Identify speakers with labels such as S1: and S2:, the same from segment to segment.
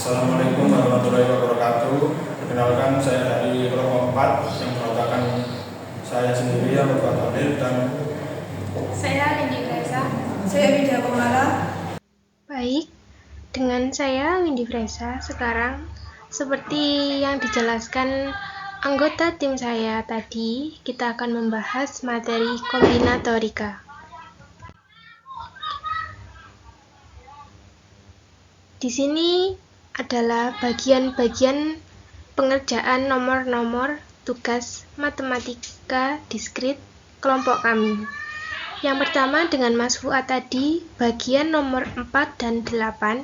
S1: Assalamualaikum warahmatullahi wabarakatuh. Perkenalkan, saya dari kelompok 4 yang merupakan saya sendiri Ahmad Fadil dan
S2: saya Windy Fresa.
S3: Saya Widya Kumala.
S2: Baik, dengan saya Windy Fresa. Sekarang seperti yang dijelaskan anggota tim saya tadi, kita akan membahas materi kombinatorika. Di sini adalah bagian-bagian pengerjaan nomor-nomor tugas matematika diskrit kelompok kami. Yang pertama dengan Mas Fuad tadi, bagian nomor 4 dan 8.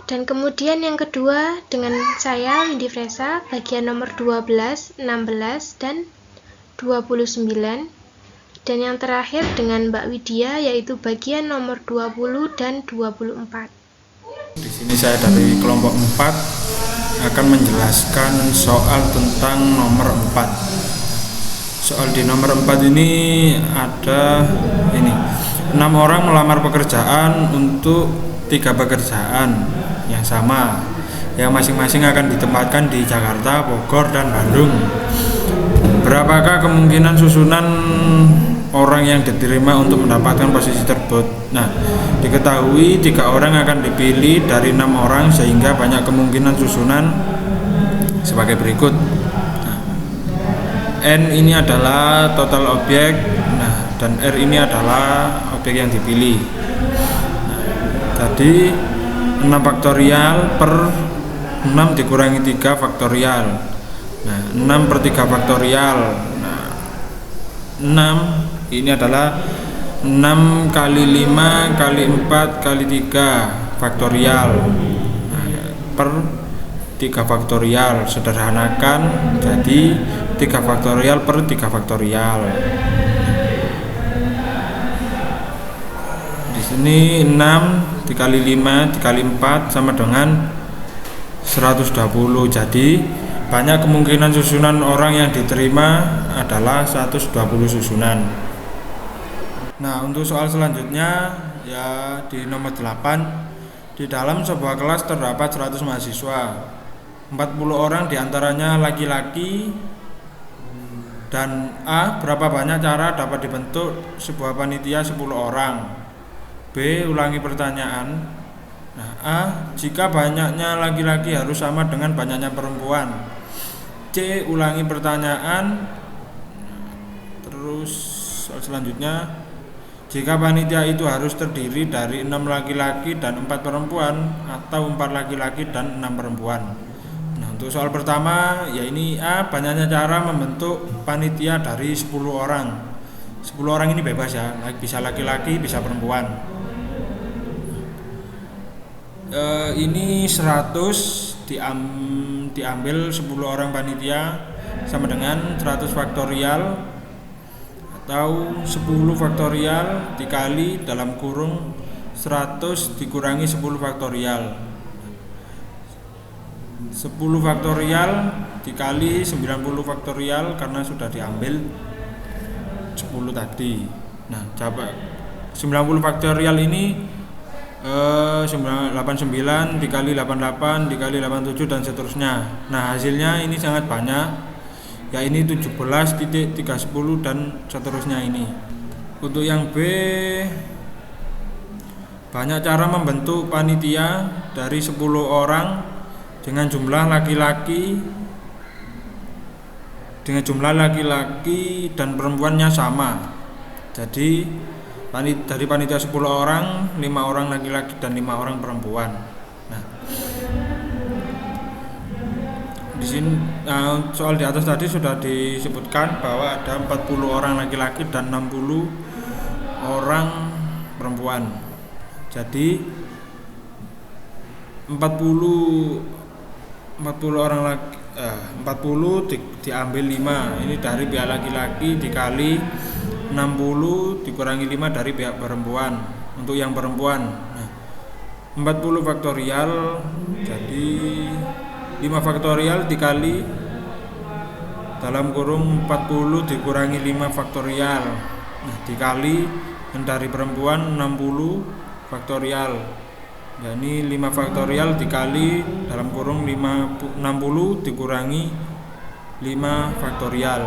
S2: Dan kemudian yang kedua dengan saya, Windy Fresa, bagian nomor 12, 16, dan 29. Dan yang terakhir dengan Mbak Widya, yaitu bagian nomor 20 dan 24.
S1: di sini saya dari kelompok 4 akan menjelaskan soal tentang nomor 4. Soal di nomor 4 ini ada 6 orang melamar pekerjaan untuk 3 pekerjaan yang sama, yang masing-masing akan ditempatkan di Jakarta, Bogor, dan Bandung. Berapakah kemungkinan susunan orang yang diterima untuk mendapatkan posisi tersebut? Nah, diketahui 3 orang akan dipilih dari 6 orang sehingga banyak kemungkinan susunan sebagai berikut. Nah, N ini adalah total objek, dan R ini adalah objek yang dipilih. Nah, tadi 6 faktorial per 6 dikurangi 3 faktorial. Nah, 6 per 3 faktorial. Nah, 6 ini adalah 6 kali 5 kali 4 kali 3 faktorial. Nah, per 3 faktorial, sederhanakan jadi 3 faktorial per 3 faktorial. Di sini 6 dikali 5 dikali 4 sama dengan 120. Jadi banyak kemungkinan susunan orang yang diterima adalah 120 susunan. Nah, untuk soal selanjutnya ya di nomor 8. Di dalam sebuah kelas terdapat 100 mahasiswa. 40 orang diantaranya laki-laki. Dan A, berapa banyak cara dapat dibentuk sebuah panitia 10 orang? B, ulangi pertanyaan. Nah, A, jika banyaknya laki-laki harus sama dengan banyaknya perempuan. C, ulangi pertanyaan. Terus soal selanjutnya, jika panitia itu harus terdiri dari 6 laki-laki dan 4 perempuan atau 4 laki-laki dan 6 perempuan. Nah, untuk soal pertama, ya ini A, banyaknya cara membentuk panitia dari 10 orang. 10 orang ini bebas ya, bisa laki-laki, bisa perempuan. Ini 100 diambil 10 orang panitia sama dengan 100 faktorial atau 10 faktorial dikali dalam kurung 100 dikurangi 10 faktorial. 10 faktorial dikali 90 faktorial karena sudah diambil 10 tadi. Nah, coba 90 faktorial ini 89 dikali 88 dikali 87 dan seterusnya. Nah, hasilnya ini sangat banyak, ya ini 17 titik 310 dan seterusnya ini. Untuk yang B, banyak cara membentuk panitia dari 10 orang dengan jumlah laki-laki dan perempuannya sama. Jadi dari panitia 10 orang, 5 orang laki-laki dan 5 orang perempuan. Nah, di sini soal di atas tadi sudah disebutkan bahwa ada 40 orang laki-laki dan 60 orang perempuan. Jadi 40 orang laki 40 diambil 5 ini dari pihak laki-laki dikali 60 dikurangi 5 dari pihak perempuan. Untuk yang perempuan, nah, 40 faktorial jadi 5 faktorial dikali dalam kurung 40 dikurangi 5 faktorial. Nah, dikali yang dari perempuan 60 faktorial. Ya, ini 5 faktorial dikali dalam kurung 60 dikurangi 5 faktorial.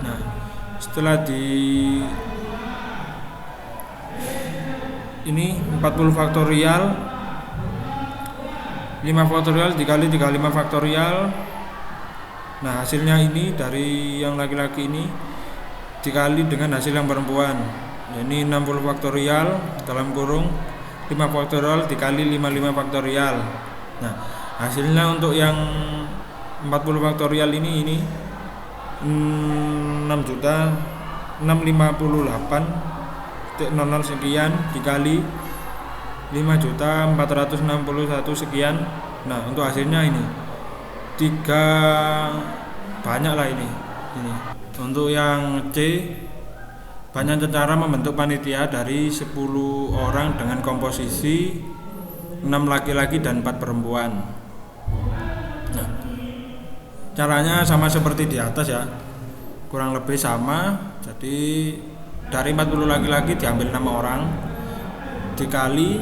S1: Nah, setelah ini 40 faktorial, 5 faktorial dikali 35 faktorial. Nah, hasilnya ini dari yang laki-laki ini dikali dengan hasil yang perempuan. Ini 60 faktorial dalam kurung 5 faktorial dikali 55 faktorial. Nah, hasilnya untuk yang 40 faktorial ini 6.658.00 sekian dikali 5.461 sekian. Nah, untuk hasilnya ini 3 banyak lah ini. Untuk yang C, banyak cara membentuk panitia dari 10 orang dengan komposisi 6 laki-laki dan 4 perempuan. Nah, caranya sama seperti di atas ya, kurang lebih sama. Jadi dari 40 laki-laki diambil 6 orang dikali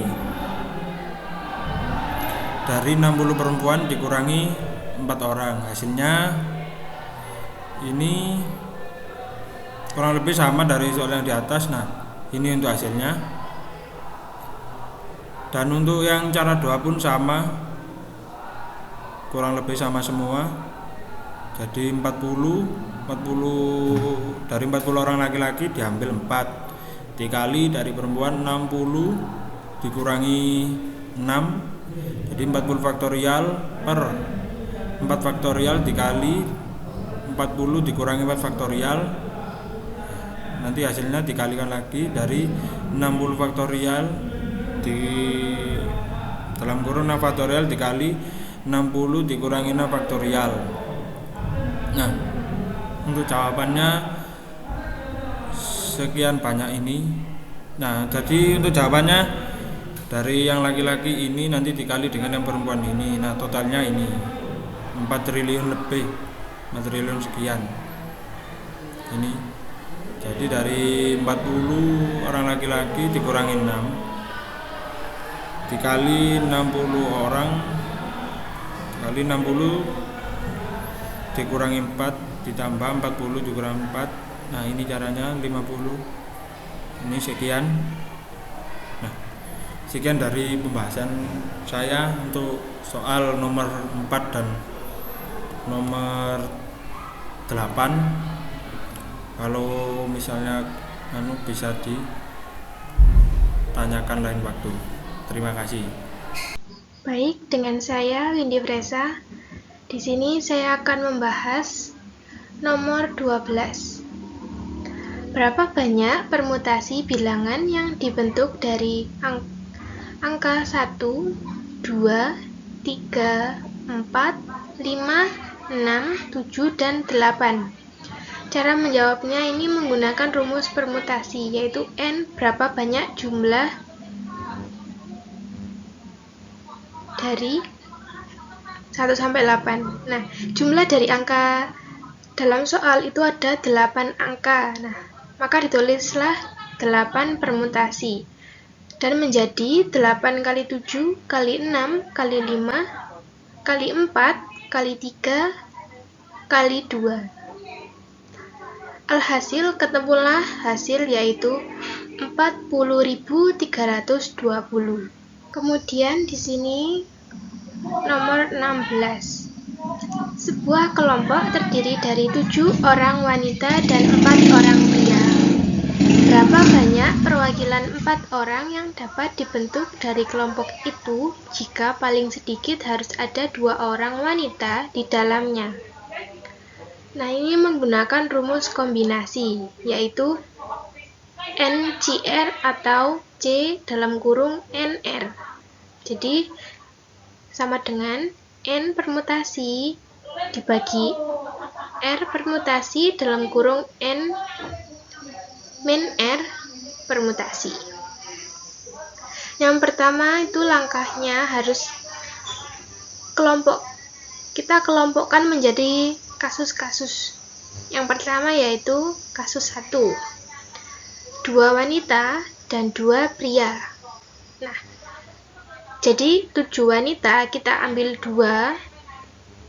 S1: dari 60 perempuan dikurangi 4 orang. Hasilnya ini kurang lebih sama dari soal yang di atas. Nah, ini untuk hasilnya. Dan untuk yang cara 2 pun sama, kurang lebih sama semua. Jadi 40 dari 40 orang laki-laki diambil 4 dikali dari perempuan 60 dikurangi 6, jadi 40 faktorial per 4 faktorial dikali 40 dikurangi 4 faktorial. Nanti hasilnya dikalikan lagi dari 60 faktorial di dalam kurung 6 faktorial dikali 60 dikurangi 6 faktorial. Nah, untuk jawabannya sekian banyak ini. Nah, jadi untuk jawabannya dari yang laki-laki ini nanti dikali dengan yang perempuan ini. Nah, totalnya ini 4 triliun lebih, 4 triliun sekian. Ini jadi dari 40 orang laki-laki dikurangi 6 dikali 60 orang kali 60 dikurangi 4 ditambah 40 dikurangi 4. Nah, ini caranya 50. Ini sekian. Nah, sekian dari pembahasan saya untuk soal nomor 4 dan nomor 8. Kalau misalnya bisa ditanyakan lain waktu. Terima kasih.
S2: Baik, dengan saya Windy Fresa. Di sini saya akan membahas nomor 12. Berapa banyak permutasi bilangan yang dibentuk dari angka 1, 2, 3, 4, 5, 6, 7, dan 8? Cara menjawabnya ini menggunakan rumus permutasi, yaitu N berapa banyak jumlah dari 1 sampai 8. Nah, jumlah dari angka dalam soal itu ada 8 angka. Nah, maka ditulislah 8 permutasi dan menjadi 8 kali 7 kali 6 kali 5 kali 4 kali 3 kali 2. Alhasil ketemulah hasil yaitu 40.320. Kemudian di sini nomor 16. Sebuah kelompok terdiri dari 7 orang wanita dan 4 orang pria. Berapa banyak perwakilan 4 orang yang dapat dibentuk dari kelompok itu jika paling sedikit harus ada 2 orang wanita di dalamnya? Nah, ini menggunakan rumus kombinasi, yaitu NCR atau C dalam kurung NR. Jadi, sama dengan N permutasi dibagi R permutasi dalam kurung N min R permutasi. Yang pertama itu langkahnya harus kita kelompokkan menjadi kasus-kasus. Yang pertama yaitu kasus 1. 2 wanita dan 2 pria. Nah, Jadi 7 wanita kita ambil 2,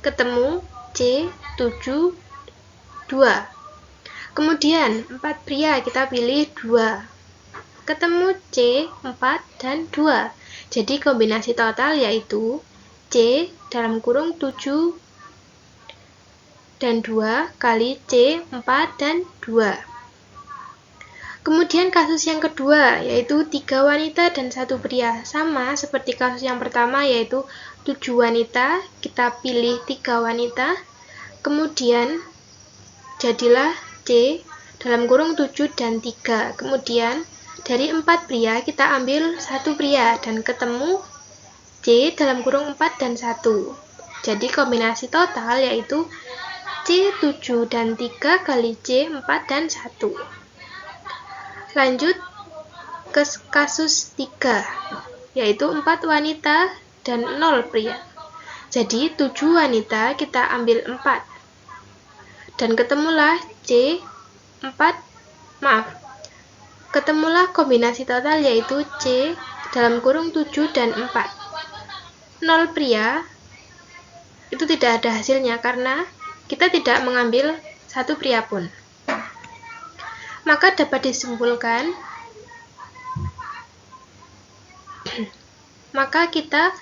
S2: ketemu C 7 2. Kemudian 4 pria kita pilih 2, ketemu C 4 dan 2. Jadi kombinasi total yaitu C dalam kurung 7 dan 2 kali C 4 dan 2. Kemudian kasus yang kedua yaitu 3 wanita dan 1 pria. Sama seperti kasus yang pertama yaitu 7 wanita, kita pilih 3 wanita. Kemudian jadilah C dalam kurung 7 dan 3. Kemudian dari 4 pria kita ambil 1 pria dan ketemu C dalam kurung 4 dan 1. Jadi kombinasi total yaitu C 7 dan 3 kali C 4 dan 1. Lanjut ke kasus 3, yaitu 4 wanita dan 0 pria. Jadi 7 wanita kita ambil 4 dan ketemulah ketemulah kombinasi total yaitu C dalam kurung 7 dan 4. 0 pria itu tidak ada hasilnya karena kita tidak mengambil 1 pria pun. Maka dapat disimpulkan, maka kita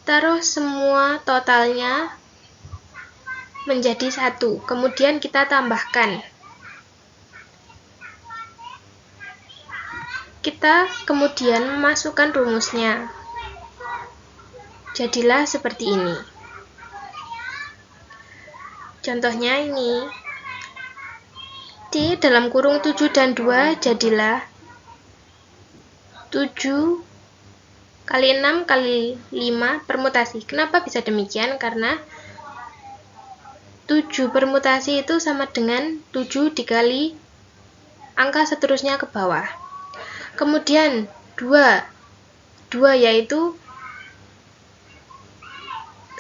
S2: taruh semua totalnya menjadi 1, kemudian kita tambahkan. Kita kemudian memasukkan rumusnya. Jadilah seperti ini. Contohnya ini. C dalam kurung 7 dan 2 jadilah 7 kali 6 kali 5 permutasi. Kenapa bisa demikian? Karena 7 permutasi itu sama dengan 7 dikali angka seterusnya ke bawah. Kemudian 2 yaitu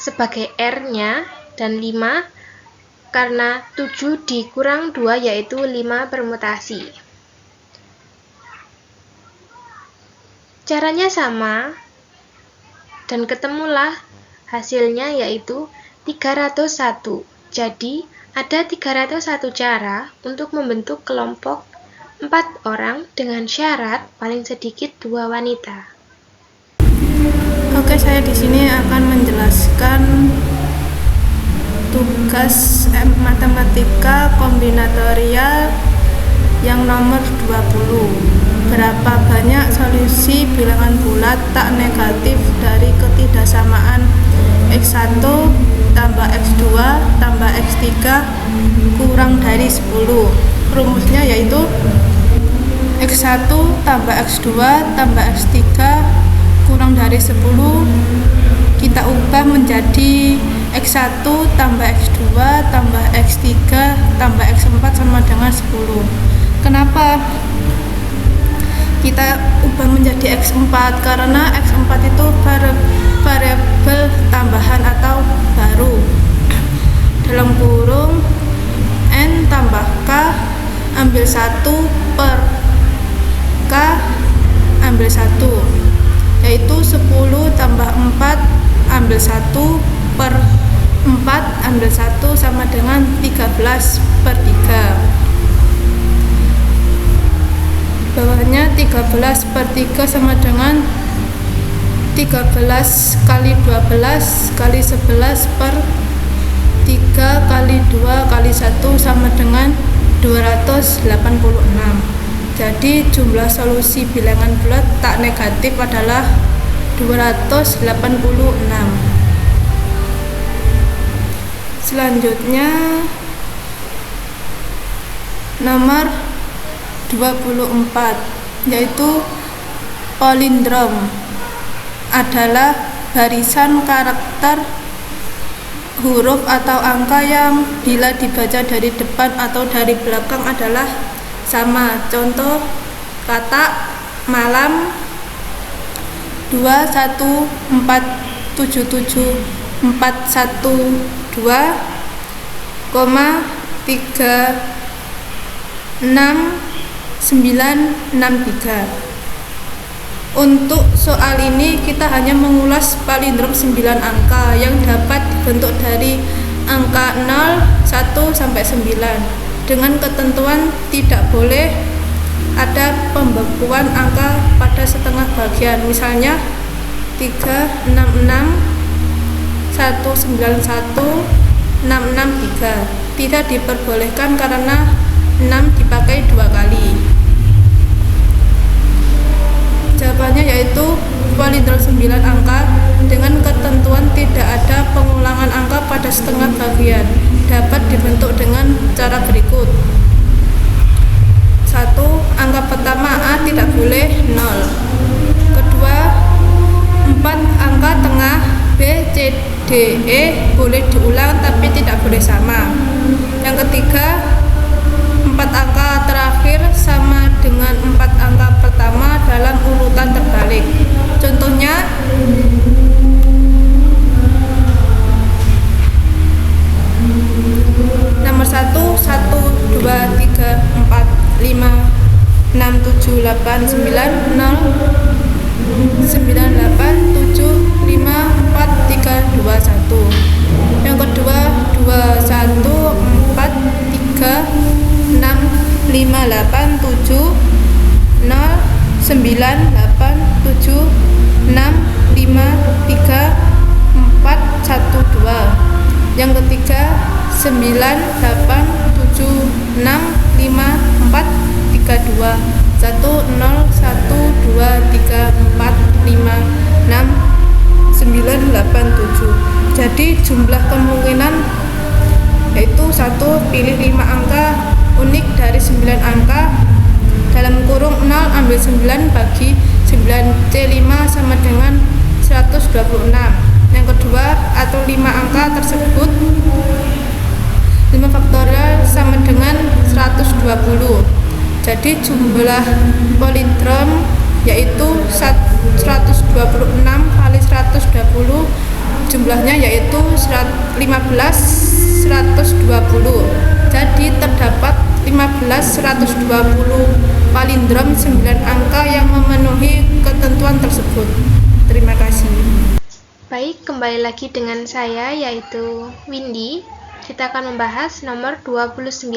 S2: sebagai R-nya dan 5 karena 7 dikurang 2 yaitu 5 permutasi. Caranya sama dan ketemulah hasilnya yaitu 301. Jadi ada 301 cara untuk membentuk kelompok 4 orang dengan syarat paling sedikit 2 wanita.
S3: Oke, saya di sini akan menjelaskan tugas matematika kombinatorial yang nomor 20. Berapa banyak solusi bilangan bulat tak negatif dari ketidaksamaan X1 tambah X2 tambah X3 kurang dari 10. Rumusnya yaitu X1 tambah X2 tambah X3 kurang dari 10 kita ubah menjadi X1 tambah X2 tambah X3 tambah X4 sama dengan 10. Kenapa kita ubah menjadi X4? Karena X4 itu variabel tambahan atau baru. Dalam kurung N tambah K ambil 1 per K ambil 1, yaitu 10 tambah 4 ambil 1 per 4 ambil 1 sama dengan 13 per 3. Bawahnya 13 per 3 sama dengan 13 kali 12 kali 11 per 3 kali 2 kali 1 sama dengan 286. Jadi jumlah solusi bilangan bulat tak negatif adalah 286. Selanjutnya nomor 24, yaitu palindrom adalah barisan karakter huruf atau angka yang bila dibaca dari depan atau dari belakang adalah sama. Contoh kata malam 2147741 2,36963. Untuk soal ini kita hanya mengulas palindrom 9 angka yang dapat dibentuk dari angka 0, 1 sampai 9 dengan ketentuan tidak boleh ada pembekuan angka pada setengah bagian, misalnya 366, 191, 663 tidak diperbolehkan karena 6 dipakai 2 kali. Jawabannya yaitu palindrom 9 angka dengan ketentuan tidak ada pengulangan angka pada setengah bagian dapat dibentuk dengan cara berikut. 1. Angka pertama A tidak boleh 0. Kedua, 4 angka tengah B, C, D, E boleh diulang tapi tidak boleh sama. Yang ketiga, 4 angka terakhir sama dengan 4 angka pertama dalam urutan terbalik. Contohnya, nomor 1, 1, 2, 3, 4, 5, 6, 7, 8, 9, 0, 9, 8, 7, 5, 4, 3, 2, 1. Yang kedua, 2, 1, 4, 3, 6, 5, 8, 7, 0, 9, 8, 7, 6, 5, 3, 4, 1, 2. Yang ketiga, 9, 8, 7, 6, 5, 4, 3, 2, 1, 0, 1, 2, 3, 4, 5, 6, 9, 8, 7. Jadi jumlah kemungkinan yaitu 1, pilih 5 angka unik dari 9 angka dalam kurung 0 ambil 9 bagi 9 C5 sama dengan 126. Yang kedua, atur 5 angka tersebut 5 faktorial sama dengan 120. Jadi jumlah palindrom yaitu 126 kali 120, jumlahnya yaitu 15 120. Jadi terdapat 15 120 palindrom 9 angka yang memenuhi ketentuan tersebut. Terima kasih.
S2: Baik, kembali lagi dengan saya yaitu Windy. Kita akan membahas nomor 29.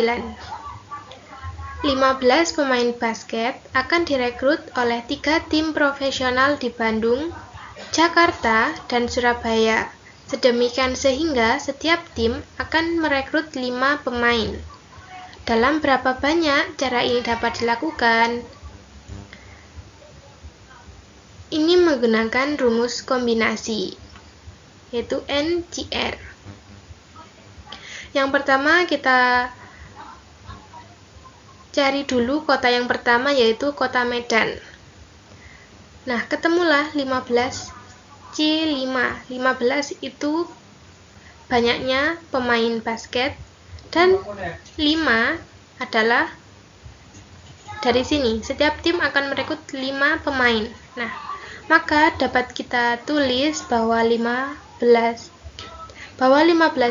S2: 15 pemain basket akan direkrut oleh 3 tim profesional di Bandung, Jakarta, dan Surabaya. Sedemikian sehingga setiap tim akan merekrut 5 pemain. Dalam berapa banyak cara ini dapat dilakukan? Ini menggunakan rumus kombinasi, yaitu NCR. Yang pertama kita cari dulu kota yang pertama yaitu kota Medan. Nah, ketemulah 15 C5. 15 itu banyaknya pemain basket dan 5 adalah dari sini. Setiap tim akan merekrut 5 pemain. Nah, maka dapat kita tulis bahwa 15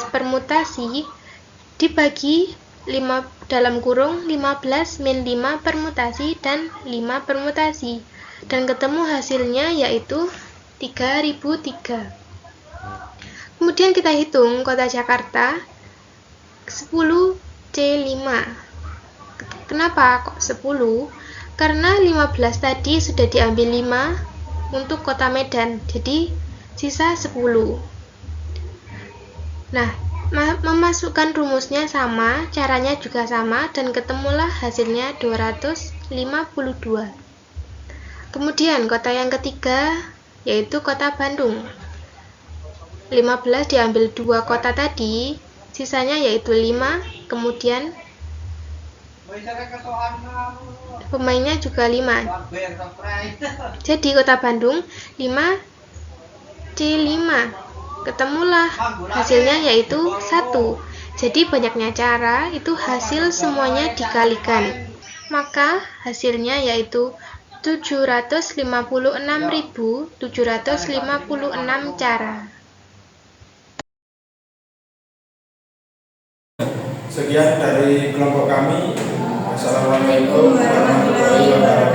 S2: permutasi dibagi 5 dalam kurung 15 min 5 permutasi dan 5 permutasi, dan ketemu hasilnya yaitu 3003. Kemudian kita hitung kota Jakarta 10 C5. Kenapa kok 10? Karena 15 tadi sudah diambil 5 untuk kota Medan, jadi sisa 10. Nah, memasukkan rumusnya sama, caranya juga sama, dan ketemulah hasilnya 252. Kemudian kota yang ketiga yaitu kota Bandung. 15 diambil 2 kota tadi, sisanya yaitu 5, kemudian pemainnya juga 5. Jadi kota Bandung 5 C5. Ketemulah hasilnya yaitu 1. Jadi banyaknya cara itu hasil semuanya dikalikan. Maka hasilnya yaitu 756.756 cara.
S1: Sekian dari kelompok kami. Assalamualaikum warahmatullahi wabarakatuh.